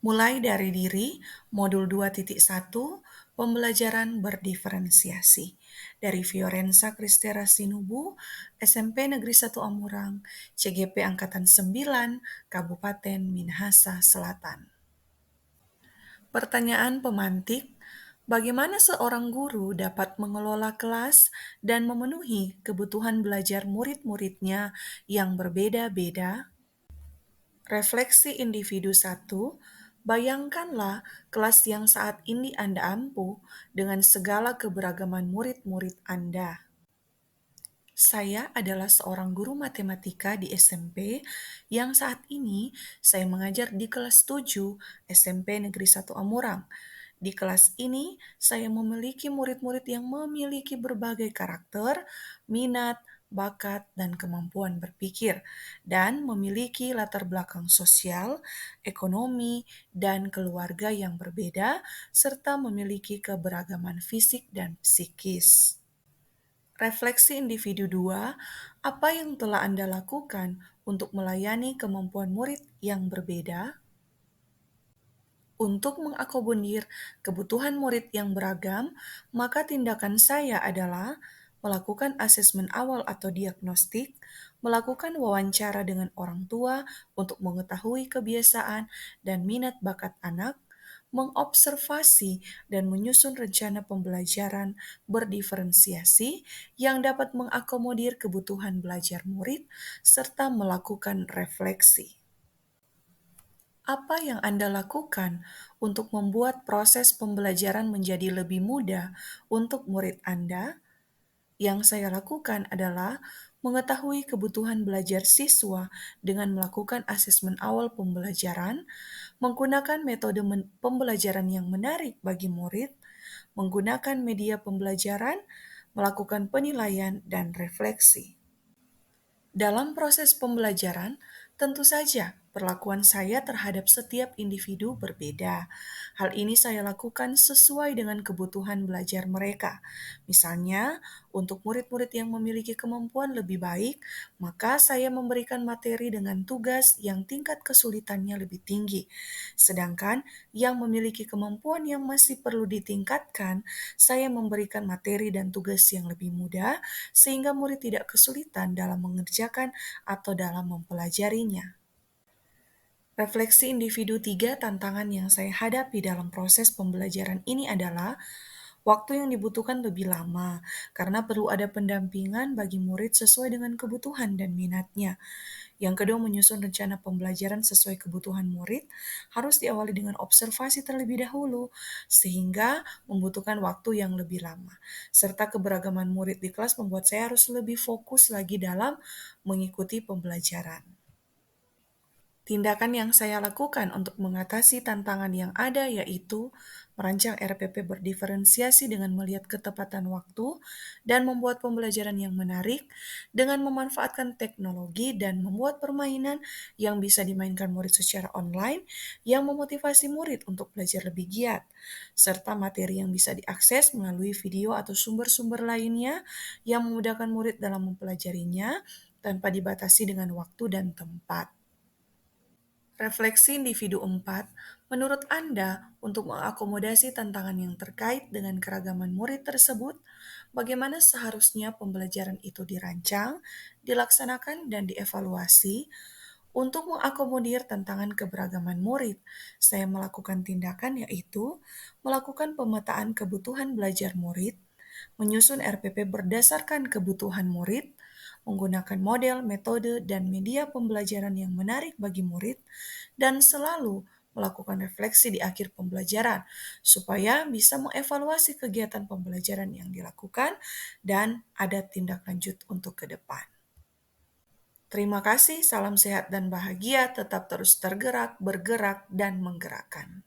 Mulai dari diri, modul 2.1, pembelajaran berdiferensiasi. Dari Fiorenza Kristera Sinubu, SMP Negeri 1 Amurang, CGP Angkatan 9, Kabupaten Minahasa Selatan. Pertanyaan pemantik, bagaimana seorang guru dapat mengelola kelas dan memenuhi kebutuhan belajar murid-muridnya yang berbeda-beda? Refleksi individu satu, bayangkanlah kelas yang saat ini Anda ampu dengan segala keberagaman murid-murid Anda. Saya adalah seorang guru matematika di SMP yang saat ini saya mengajar di kelas 7 SMP Negeri 1 Amurang. Di kelas ini, saya memiliki murid-murid yang memiliki berbagai karakter, minat, bakat, dan kemampuan berpikir, dan memiliki latar belakang sosial, ekonomi, dan keluarga yang berbeda, serta memiliki keberagaman fisik dan psikis. Refleksi individu 2, apa yang telah Anda lakukan untuk melayani kemampuan murid yang berbeda? Untuk mengakomodir kebutuhan murid yang beragam, maka tindakan saya adalah melakukan asesmen awal atau diagnostik, melakukan wawancara dengan orang tua untuk mengetahui kebiasaan dan minat bakat anak, mengobservasi dan menyusun rencana pembelajaran berdiferensiasi yang dapat mengakomodir kebutuhan belajar murid, serta melakukan refleksi. Apa yang Anda lakukan untuk membuat proses pembelajaran menjadi lebih mudah untuk murid Anda? Yang saya lakukan adalah mengetahui kebutuhan belajar siswa dengan melakukan asesmen awal pembelajaran, menggunakan metode pembelajaran yang menarik bagi murid, menggunakan media pembelajaran, melakukan penilaian dan refleksi. Dalam proses pembelajaran, tentu saja perlakuan saya terhadap setiap individu berbeda. Hal ini saya lakukan sesuai dengan kebutuhan belajar mereka. Misalnya, untuk murid-murid yang memiliki kemampuan lebih baik, maka saya memberikan materi dengan tugas yang tingkat kesulitannya lebih tinggi. Sedangkan yang memiliki kemampuan yang masih perlu ditingkatkan, saya memberikan materi dan tugas yang lebih mudah sehingga murid tidak kesulitan dalam mengerjakan atau dalam mempelajarinya. Refleksi individu 3, tantangan yang saya hadapi dalam proses pembelajaran ini adalah waktu yang dibutuhkan lebih lama, karena perlu ada pendampingan bagi murid sesuai dengan kebutuhan dan minatnya. Yang kedua, menyusun rencana pembelajaran sesuai kebutuhan murid harus diawali dengan observasi terlebih dahulu, sehingga membutuhkan waktu yang lebih lama. Serta keberagaman murid di kelas membuat saya harus lebih fokus lagi dalam mengikuti pembelajaran. Tindakan yang saya lakukan untuk mengatasi tantangan yang ada yaitu merancang RPP berdiferensiasi dengan melihat ketepatan waktu dan membuat pembelajaran yang menarik dengan memanfaatkan teknologi dan membuat permainan yang bisa dimainkan murid secara online yang memotivasi murid untuk belajar lebih giat, serta materi yang bisa diakses melalui video atau sumber-sumber lainnya yang memudahkan murid dalam mempelajarinya tanpa dibatasi dengan waktu dan tempat. Refleksi individu 4, menurut Anda, untuk mengakomodasi tantangan yang terkait dengan keragaman murid tersebut, bagaimana seharusnya pembelajaran itu dirancang, dilaksanakan, dan dievaluasi? Untuk mengakomodir tantangan keberagaman murid, saya melakukan tindakan yaitu melakukan pemetaan kebutuhan belajar murid, menyusun RPP berdasarkan kebutuhan murid, menggunakan model, metode, dan media pembelajaran yang menarik bagi murid, dan selalu melakukan refleksi di akhir pembelajaran, supaya bisa mengevaluasi kegiatan pembelajaran yang dilakukan dan ada tindak lanjut untuk ke depan. Terima kasih, salam sehat dan bahagia, tetap terus tergerak, bergerak, dan menggerakkan.